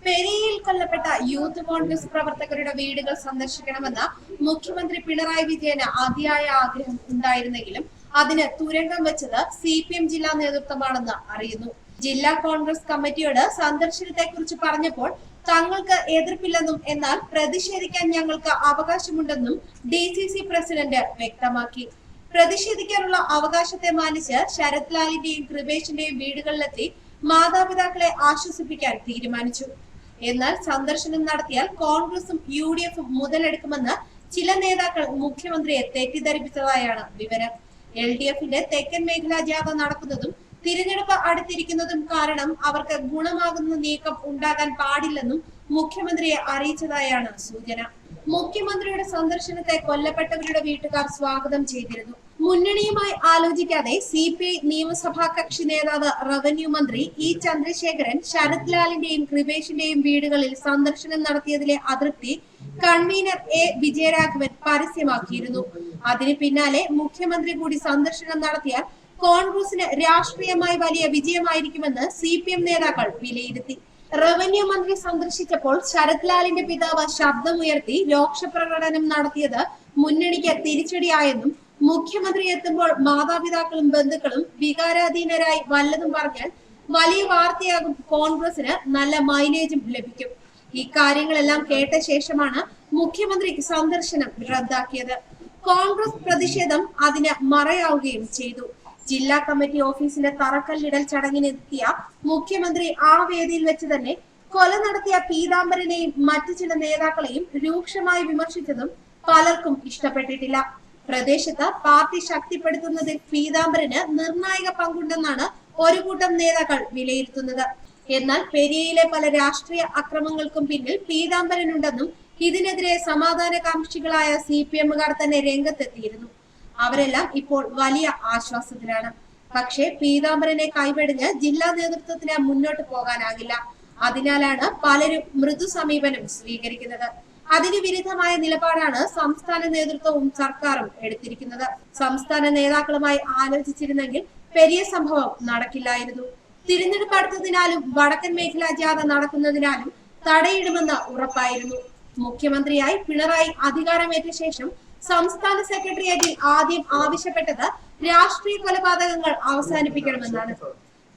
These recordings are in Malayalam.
പെരിയയിൽ കൊല്ലപ്പെട്ട യൂത്ത് കോൺഗ്രസ് പ്രവർത്തകരുടെ വീടുകൾ സന്ദർശിക്കണമെന്ന് മുഖ്യമന്ത്രി പിണറായി വിജയന് അതിയായ ആഗ്രഹം ഉണ്ടായിരുന്നെങ്കിലും അതിന് തുരങ്കം വെച്ചത് CPM ജില്ലാ നേതൃത്വമാണെന്ന് അറിയുന്നു. ജില്ലാ കോൺഗ്രസ് കമ്മിറ്റിയോട് സന്ദർശനത്തെക്കുറിച്ച് പറഞ്ഞപ്പോൾ തങ്ങൾക്ക് എതിർപ്പില്ലെന്നും എന്നാൽ പ്രതിഷേധിക്കാൻ ഞങ്ങൾക്ക് അവകാശമുണ്ടെന്നും DCC പ്രസിഡന്റ് വ്യക്തമാക്കി. പ്രതിഷേധിക്കാനുള്ള അവകാശത്തെ മാനിച്ച് ശരത് ലാലിന്റെയും കൃപേഷിന്റെയും വീടുകളിലെത്തി മാതാപിതാക്കളെ ആശ്വസിപ്പിക്കാൻ തീരുമാനിച്ചു. എന്നാൽ സന്ദർശനം നടത്തിയാൽ കോൺഗ്രസും UDFും മുതലെടുക്കുമെന്ന് ചില നേതാക്കൾ മുഖ്യമന്ത്രിയെ തെറ്റിദ്ധരിപ്പിച്ചതായാണ് വിവരം. LDFിന്റെ തെക്കൻ മേഖലാ ജാഥ നടക്കുന്നതും തിരഞ്ഞെടുപ്പ് അടുത്തിരിക്കുന്നതും കാരണം അവർക്ക് ഗുണമാകുന്ന നീക്കം ഉണ്ടാകാൻ പാടില്ലെന്നും മുഖ്യമന്ത്രിയെ അറിയിച്ചതായാണ് സൂചന. മുഖ്യമന്ത്രിയുടെ സന്ദർശനത്തെ കൊല്ലപ്പെട്ടവരുടെ വീട്ടുകാർ സ്വാഗതം ചെയ്തിരുന്നു. മുന്നണിയുമായി ആലോചിക്കാതെ CPI നിയമസഭാ കക്ഷി നേതാവ് റവന്യൂ മന്ത്രി E ചന്ദ്രശേഖരൻ ശരത് ലാലിന്റെയും കൃപേഷിന്റെയും വീടുകളിൽ സന്ദർശനം നടത്തിയതിലെ അതൃപ്തി കൺവീനർ A വിജയരാഘവൻ പരസ്യമാക്കിയിരുന്നു. അതിന് പിന്നാലെ മുഖ്യമന്ത്രി കൂടി സന്ദർശനം നടത്തിയാൽ കോൺഗ്രസിന് രാഷ്ട്രീയമായി വലിയ വിജയമായിരിക്കുമെന്ന് CPM നേതാക്കൾ വിലയിരുത്തി. റവന്യൂ മന്ത്രി സന്ദർശിച്ചപ്പോൾ ശരത് ലാലിന്റെ പിതാവ് ശബ്ദമുയർത്തി രോക്ഷപ്രകടനം നടത്തിയത് മുന്നണിക്ക് തിരിച്ചടിയായെന്നും മുഖ്യമന്ത്രി എത്തുമ്പോൾ മാതാപിതാക്കളും ബന്ധുക്കളും വികാരാധീനരായി വല്ലതും പറഞ്ഞാൽ വലിയ വാർത്തയാകും, കോൺഗ്രസിന് നല്ല മൈലേജും ലഭിക്കും. ഇക്കാര്യങ്ങളെല്ലാം കേട്ട ശേഷമാണ് മുഖ്യമന്ത്രി സന്ദർശനം റദ്ദാക്കിയത്. കോൺഗ്രസ് പ്രതിഷേധം അതിന് മറയാവുകയും ചെയ്തു. ജില്ലാ കമ്മിറ്റി ഓഫീസിലെ തറക്കല്ലിടൽ ചടങ്ങിനെത്തിയ മുഖ്യമന്ത്രി ആ വേദിയിൽ വെച്ച് തന്നെ കൊല നടത്തിയ പീതാംബരനെയും മറ്റു ചില നേതാക്കളെയും രൂക്ഷമായി വിമർശിച്ചതും പലർക്കും ഇഷ്ടപ്പെട്ടിട്ടില്ല. പ്രദേശത്ത് പാർട്ടി ശക്തിപ്പെടുത്തുന്നതിൽ പീതാംബരന് നിർണായക പങ്കുണ്ടെന്നാണ് ഒരു കൂട്ടം നേതാക്കൾ വിലയിരുത്തുന്നത്. എന്നാൽ പെരിയയിലെ പല രാഷ്ട്രീയ അക്രമങ്ങൾക്കും പിന്നിൽ പീതാംബരനുണ്ടെന്നും ഇതിനെതിരെ സമാധാനകാംക്ഷികളായ CPMകാർ തന്നെ രംഗത്തെത്തിയിരുന്നു. അവരെല്ലാം ഇപ്പോൾ വലിയ ആശ്വാസത്തിലാണ്. പക്ഷേ പീതാംബരനെ കൈവെടിഞ്ഞ് ജില്ലാ നേതൃത്വത്തിന് മുന്നോട്ട് പോകാനാകില്ല. അതിനാലാണ് പലരും മൃദു സമീപനം സ്വീകരിക്കുന്നത്. അതിന് വിരുദ്ധമായ നിലപാടാണ് സംസ്ഥാന നേതൃത്വവും സർക്കാരും എടുത്തിരിക്കുന്നത്. സംസ്ഥാന നേതാക്കളുമായി ആലോചിച്ചിരുന്നെങ്കിൽ പെരിയ സംഭവം നടക്കില്ലായിരുന്നു. തിരഞ്ഞെടുപ്പ് അടുത്തതിനാലും വടക്കൻ മേഖലാ ജാഥ നടക്കുന്നതിനാലും തടയിടുമെന്ന് ഉറപ്പായിരുന്നു. മുഖ്യമന്ത്രിയായി പിണറായി അധികാരമേറ്റ ശേഷം സംസ്ഥാന സെക്രട്ടേറിയറ്റിൽ ആദ്യം ആവശ്യപ്പെട്ടത് രാഷ്ട്രീയ കൊലപാതകങ്ങൾ അവസാനിപ്പിക്കണമെന്നാണ്.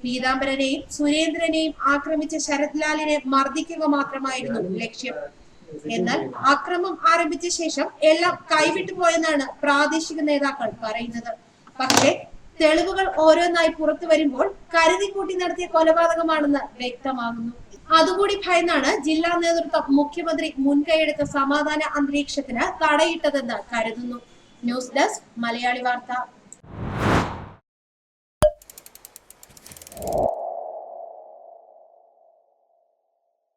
പീതാംബരനെയും സുരേന്ദ്രനെയും ആക്രമിച്ച ശരത് ലാലിനെ മർദ്ദിക്കുക മാത്രമായിരുന്നു ലക്ഷ്യം. എന്നാൽ അക്രമം ആരംഭിച്ച ശേഷം എല്ലാം കൈവിട്ടു പോയെന്നാണ് പ്രാദേശിക നേതാക്കൾ പറയുന്നത്. പക്ഷേ തെളിവുകൾ ഓരോന്നായി പുറത്തു വരുമ്പോൾ കരുതിക്കൂട്ടി നടത്തിയ കൊലപാതകമാണെന്ന് വ്യക്തമാകുന്നു. അതുകൂടി ഭയന്നാണ് ജില്ലാ നേതൃത്വം മുഖ്യമന്ത്രി മുൻകൈയെടുത്ത സമാധാന അന്തരീക്ഷത്തിന് തടയിട്ടതെന്ന് കരുതുന്നു. ന്യൂസ് ഡെസ്ക് മലയാളി വാർത്ത.